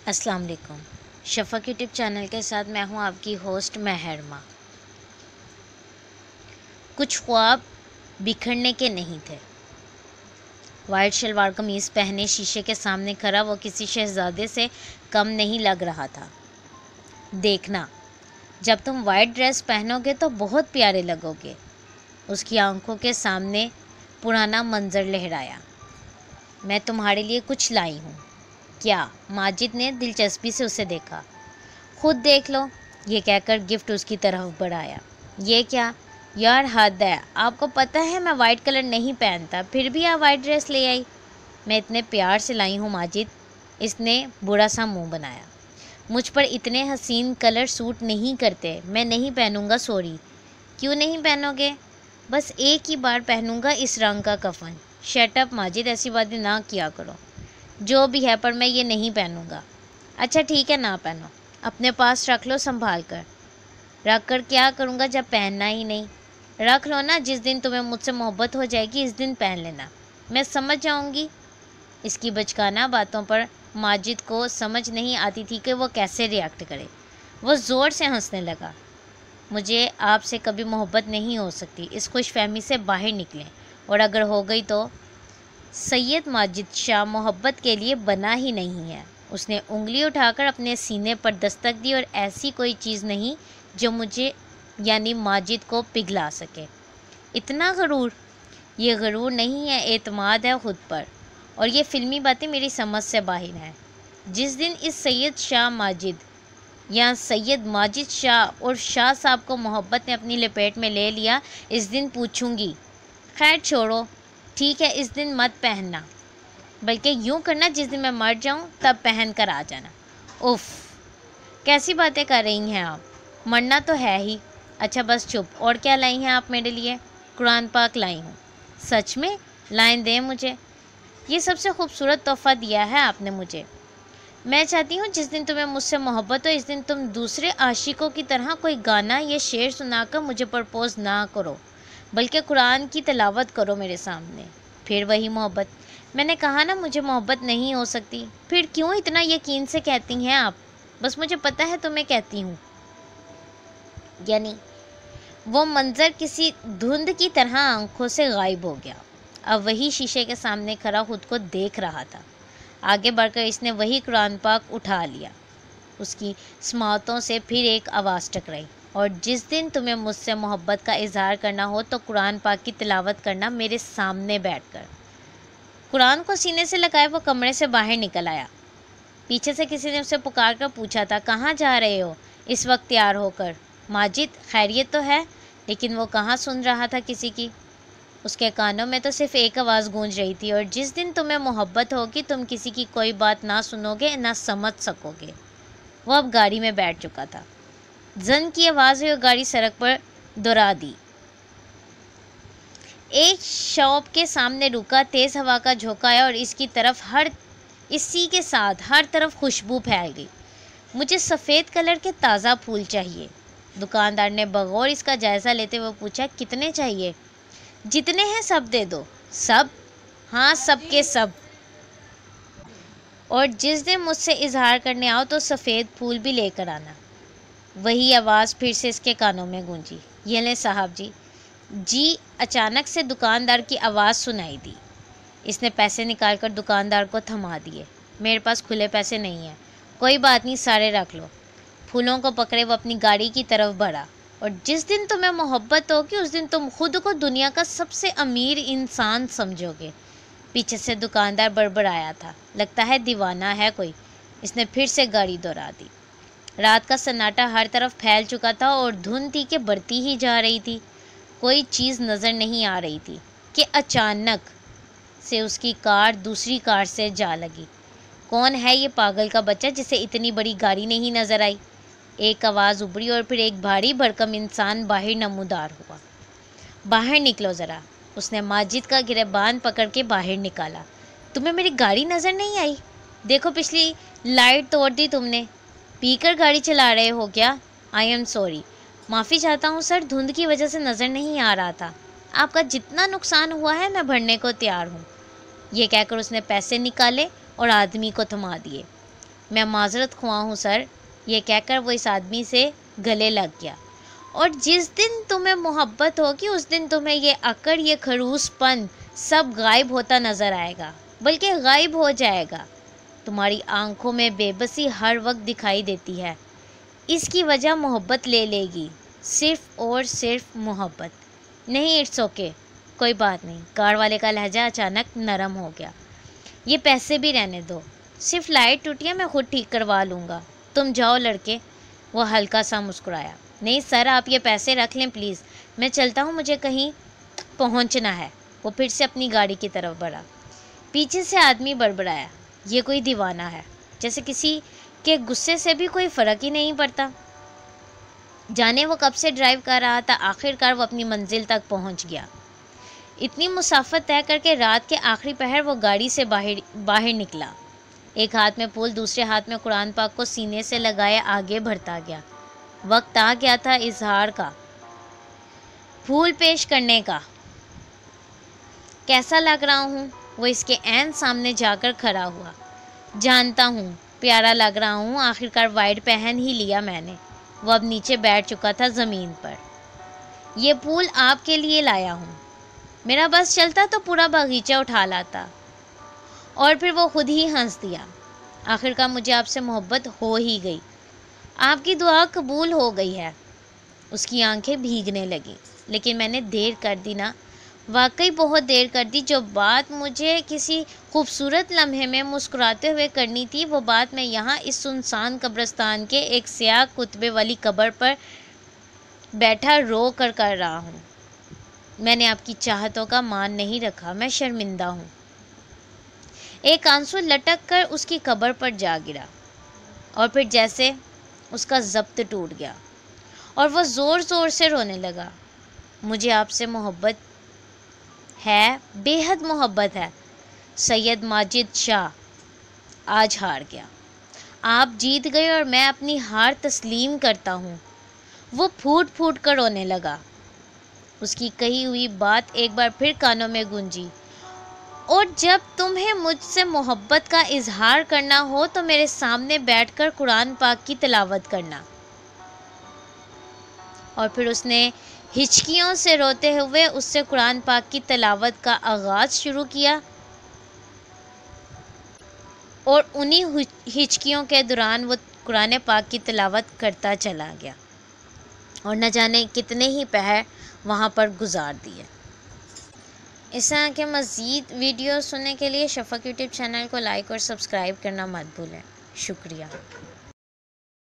अस्सलाम वालेकुम। शफ़क़ YouTube channel के साथ मैं हूं आपकी होस्ट महरमा। कुछ ख्वाब बिखरने के नहीं थे। वाइट शलवार कमीज़ पहने शीशे के सामने खड़ा वो किसी शहज़ादे से कम नहीं लग रहा था। देखना, जब तुम वाइट ड्रेस पहनोगे तो बहुत प्यारे लगोगे। उसकी आंखों के सामने पुराना मंजर लहराया। मैं तुम्हारे लिए कुछ लाई हूँ। क्या? माजिद ने दिलचस्पी से उसे देखा। खुद देख लो, ये कहकर गिफ्ट उसकी तरफ बढ़ाया। ये क्या? यार हद है, आपको पता है मैं वाइट कलर नहीं पहनता, फिर भी आप वाइट ड्रेस ले आई। मैं इतने प्यार से लाई हूँ माजिद। इसने बुरा सा मुंह बनाया। मुझ पर इतने हसीन कलर सूट नहीं करते, मैं नहीं पहनूंगा। सॉरी। क्यों नहीं पहनोगे? बस एक ही बार पहनूंगा इस रंग का कफन। शट अप माजिद, ऐसी बातें ना किया करो। जो भी है, पर मैं ये नहीं पहनूंगा। अच्छा ठीक है, ना पहनो, अपने पास रख लो संभाल कर। रख कर क्या करूँगा जब पहनना ही नहीं? रख लो ना, जिस दिन तुम्हें मुझसे मोहब्बत हो जाएगी इस दिन पहन लेना, मैं समझ जाऊँगी। इसकी बचकाना बातों पर माजिद को समझ नहीं आती थी कि वो कैसे रिएक्ट करे। वो ज़ोर से हंसने लगा। मुझे आपसे कभी मोहब्बत नहीं हो सकती, इस खुशफहमी से बाहर निकलें, और अगर हो गई तो सैयद माजिद शाह मोहब्बत के लिए बना ही नहीं है। उसने उंगली उठाकर अपने सीने पर दस्तक दी। और ऐसी कोई चीज़ नहीं जो मुझे यानी माजिद को पिघला सके। इतना गरूर? ये गरूर नहीं है, एतमाद है खुद पर। और ये फ़िल्मी बातें मेरी समझ से बाहर हैं। जिस दिन इस सैयद शाह माजिद या सैयद माजिद शाह और शाह साहब को मोहब्बत ने अपनी लपेट में ले लिया, इस दिन पूछूंगी। खैर छोड़ो, ठीक है, इस दिन मत पहनना, बल्कि यूँ करना, जिस दिन मैं मर जाऊँ तब पहन कर आ जाना। उफ़, कैसी बातें कर रही हैं आप? मरना तो है ही। अच्छा बस चुप। और क्या लाई हैं आप मेरे लिए? कुरान पाक लाई हूँ। सच में? लाइन दें मुझे। ये सबसे खूबसूरत तोहफ़ा दिया है आपने मुझे। मैं चाहती हूँ जिस दिन तुम्हें मुझसे मोहब्बत हो, इस दिन तुम दूसरे आशिकों की तरह कोई गाना या शेर सुनाकर मुझे प्रपोज़ ना करो, बल्कि कुरान की तिलावत करो मेरे सामने। फिर वही मोहब्बत। मैंने कहा ना, मुझे मोहब्बत नहीं हो सकती। फिर क्यों इतना यकीन से कहती हैं आप? बस मुझे पता है तो मैं कहती हूँ। यानी वो मंज़र किसी धुंध की तरह आंखों से गायब हो गया। अब वही शीशे के सामने खड़ा खुद को देख रहा था। आगे बढ़कर इसने वही कुरान पाक उठा लिया। उसकी समातों से फिर एक आवाज़ टकराई। और जिस दिन तुम्हें मुझसे मोहब्बत का इजहार करना हो तो कुरान पाक की तिलावत करना मेरे सामने बैठकर। कुरान को सीने से लगाए वो कमरे से बाहर निकल आया। पीछे से किसी ने उसे पुकार कर पूछा था, कहाँ जा रहे हो इस वक्त तैयार होकर? माजिद, खैरियत तो है? लेकिन वो कहाँ सुन रहा था किसी की। उसके कानों में तो सिर्फ एक आवाज़ गूंज रही थी, और जिस दिन तुम्हें मोहब्बत होगी तुम किसी की कोई बात ना सुनोगे ना समझ सकोगे। वो अब गाड़ी में बैठ चुका था। जन की आवाज़ हुई और गाड़ी सड़क पर दौड़ा दी। एक शॉप के सामने रुका। तेज़ हवा का झोंका आया और इसी के साथ हर तरफ खुशबू फैल गई। मुझे सफ़ेद कलर के ताज़ा फूल चाहिए। दुकानदार ने बगौर इसका जायज़ा लेते हुए पूछा, कितने चाहिए? जितने हैं सब दे दो। सब? हाँ, सब के सब। और जिस दिन मुझसे इजहार करने आओ तो सफ़ेद फूल भी लेकर आना। वही आवाज़ फिर से इसके कानों में गूंजी। ये लें साहब जी। जी। अचानक से दुकानदार की आवाज़ सुनाई दी। इसने पैसे निकालकर दुकानदार को थमा दिए। मेरे पास खुले पैसे नहीं हैं। कोई बात नहीं, सारे रख लो। फूलों को पकड़े वो अपनी गाड़ी की तरफ बढ़ा। और जिस दिन तुम्हें मोहब्बत होगी उस दिन तुम खुद को दुनिया का सबसे अमीर इंसान समझोगे। पीछे से दुकानदार बड़बड़ाया था, लगता है दीवाना है कोई। इसने फिर से गाड़ी दौड़ा दी। रात का सन्नाटा हर तरफ फैल चुका था और धुंध थी कि बढ़ती ही जा रही थी। कोई चीज़ नज़र नहीं आ रही थी कि अचानक से उसकी कार दूसरी कार से जा लगी। कौन है ये पागल का बच्चा जिसे इतनी बड़ी गाड़ी नहीं नज़र आई? एक आवाज़ उभरी और फिर एक भारी भरकम इंसान बाहर नमूदार हुआ। बाहर निकलो ज़रा। उसने माजिद का गिरबान पकड़ के बाहर निकाला। तुम्हें मेरी गाड़ी नज़र नहीं आई? देखो, पिछली लाइट तोड़ दी तुमने। पीकर गाड़ी चला रहे हो क्या? I am sorry. माफ़ी चाहता हूँ सर, धुंध की वजह से नज़र नहीं आ रहा था। आपका जितना नुकसान हुआ है मैं भरने को तैयार हूँ। ये कहकर उसने पैसे निकाले और आदमी को थमा दिए। میں معذرت خواہ ہوں سر، یہ کہہ کر وہ اس آدمی سے گلے لگ گیا۔ اور جس دن تمہیں محبت ہوگی اس دن تمہیں یہ اکڑ، یہ خروس پن سب غائب ہوتا نظر آئے گا، بلکہ غائب ہو جائے گا۔ تمہاری آنکھوں میں بے بسی ہر وقت دکھائی دیتی ہے، اس کی وجہ محبت لے لے گی، صرف اور صرف محبت۔ نہیں، اٹس اوکے، کوئی بات نہیں۔ کار والے کا لہجہ اچانک نرم ہو گیا۔ یہ پیسے بھی رہنے دو، صرف لائٹ ٹوٹی ہے، میں خود ٹھیک کروا لوں گا، تم جاؤ لڑکے۔ وہ ہلکا سا مسکرایا۔ نہیں سر، آپ یہ پیسے رکھ لیں پلیز، میں چلتا ہوں، مجھے کہیں پہنچنا ہے۔ وہ پھر سے اپنی گاڑی کی طرف بڑھا۔ پیچھے سے آدمی بڑبڑایا، یہ کوئی دیوانہ ہے، جیسے کسی کے غصے سے بھی کوئی فرق ہی نہیں پڑتا۔ جانے وہ کب سے ڈرائیو کر رہا تھا، آخر کار وہ اپنی منزل تک پہنچ گیا۔ اتنی مسافت طے کر کے رات کے آخری پہر وہ گاڑی سے باہر نکلا۔ ایک ہاتھ میں پھول، دوسرے ہاتھ میں قرآن پاک کو سینے سے لگائے آگے بڑھتا گیا۔ وقت آ گیا تھا اظہار کا، پھول پیش کرنے کا۔ کیسا لگ رہا ہوں؟ وہ اس کے عین سامنے جا کر کھڑا ہوا۔ جانتا ہوں، پیارا لگ رہا ہوں، آخر کار وائٹ پہن ہی لیا میں نے۔ وہ اب نیچے بیٹھ چکا تھا زمین پر۔ یہ پھول آپ کے لیے لایا ہوں، میرا بس چلتا تو پورا باغیچہ اٹھا لاتا۔ اور پھر وہ خود ہی ہنس دیا۔ آخر کار مجھے آپ سے محبت ہو ہی گئی، آپ کی دعا قبول ہو گئی ہے۔ اس کی آنکھیں بھیگنے لگیں۔ لیکن میں نے دیر کر دی نا، واقعی بہت دیر کر دی۔ جو بات مجھے کسی خوبصورت لمحے میں مسکراتے ہوئے کرنی تھی، وہ بات میں یہاں اس سنسان قبرستان کے ایک سیاہ کتبے والی قبر پر بیٹھا رو کر رہا ہوں۔ میں نے آپ کی چاہتوں کا مان نہیں رکھا، میں شرمندہ ہوں۔ ایک آنسو لٹک کر اس کی قبر پر جا گرا، اور پھر جیسے اس کا ضبط ٹوٹ گیا اور وہ زور زور سے رونے لگا۔ مجھے آپ سے محبت ہے، بے حد محبت ہے۔ سید ماجد شاہ آج ہار گیا، آپ جیت گئے اور میں اپنی ہار تسلیم کرتا ہوں۔ وہ پھوٹ پھوٹ کر رونے لگا۔ اس کی کہی ہوئی بات ایک بار پھر کانوں میں گونجی، اور جب تمہیں مجھ سے محبت کا اظہار کرنا ہو تو میرے سامنے بیٹھ کر قرآن پاک کی تلاوت کرنا۔ اور پھر اس نے ہچکیوں سے روتے ہوئے اس سے قرآن پاک کی تلاوت کا آغاز شروع کیا، اور انہی ہچکیوں کے دوران وہ قرآن پاک کی تلاوت کرتا چلا گیا، اور نہ جانے کتنے ہی پہر وہاں پر گزار دیے۔ اس طرح کے مزید ویڈیوز سننے کے لیے شفق یوٹیوب چینل کو لائک اور سبسکرائب کرنا مت بھولیں۔ شکریہ۔